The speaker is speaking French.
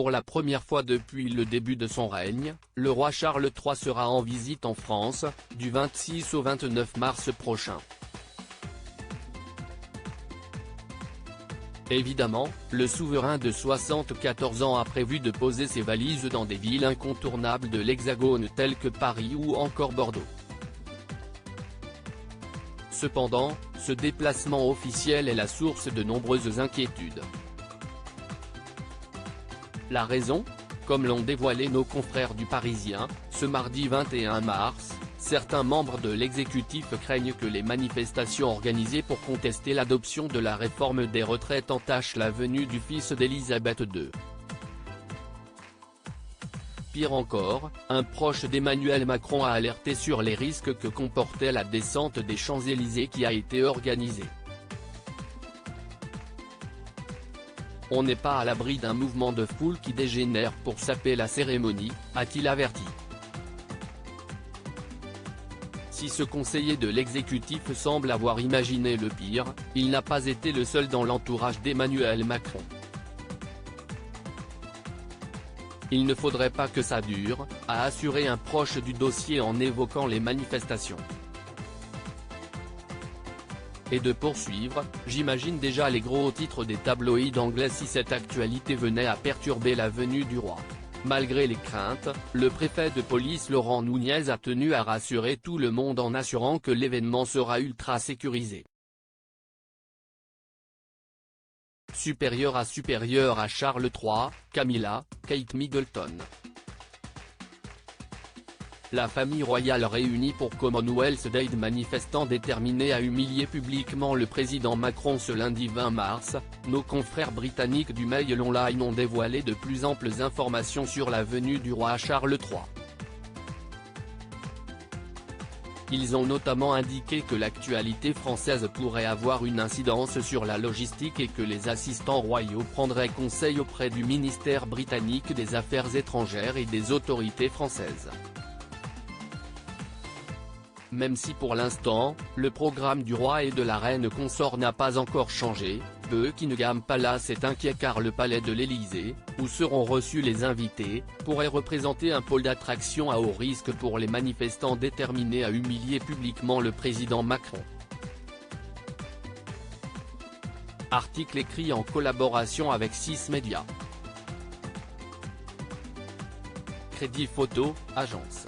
Pour la première fois depuis le début de son règne, le roi Charles III sera en visite en France, du 26 au 29 mars prochain. Évidemment, le souverain de 74 ans a prévu de poser ses valises dans des villes incontournables de l'Hexagone telles que Paris ou encore Bordeaux. Cependant, ce déplacement officiel est la source de nombreuses inquiétudes. La raison ? Comme l'ont dévoilé nos confrères du Parisien, ce mardi 21 mars, certains membres de l'exécutif craignent que les manifestations organisées pour contester l'adoption de la réforme des retraites entachent la venue du fils d'Élisabeth II. Pire encore, un proche d'Emmanuel Macron a alerté sur les risques que comportait la descente des Champs-Élysées qui a été organisée. On n'est pas à l'abri d'un mouvement de foule qui dégénère pour saper la cérémonie, a-t-il averti. Si ce conseiller de l'exécutif semble avoir imaginé le pire, il n'a pas été le seul dans l'entourage d'Emmanuel Macron. Il ne faudrait pas que ça dure, a assuré un proche du dossier en évoquant les manifestations. Et de poursuivre, j'imagine déjà les gros titres des tabloïds anglais si cette actualité venait à perturber la venue du roi. Malgré les craintes, le préfet de police Laurent Nunez a tenu à rassurer tout le monde en assurant que l'événement sera ultra sécurisé. Supérieur à Charles III, Camilla, Kate Middleton. La famille royale réunie pour Commonwealth Day, manifestants déterminés à humilier publiquement le président Macron ce lundi 20 mars, nos confrères britanniques du Mail Online ont dévoilé de plus amples informations sur la venue du roi Charles III. Ils ont notamment indiqué que l'actualité française pourrait avoir une incidence sur la logistique et que les assistants royaux prendraient conseil auprès du ministère britannique des Affaires étrangères et des autorités françaises. Même si pour l'instant, le programme du roi et de la reine consort n'a pas encore changé, Buckingham Palace est inquiet car le palais de l'Élysée, où seront reçus les invités, pourrait représenter un pôle d'attraction à haut risque pour les manifestants déterminés à humilier publiquement le président Macron. Article écrit en collaboration avec 6 médias. Crédit Photo, agence.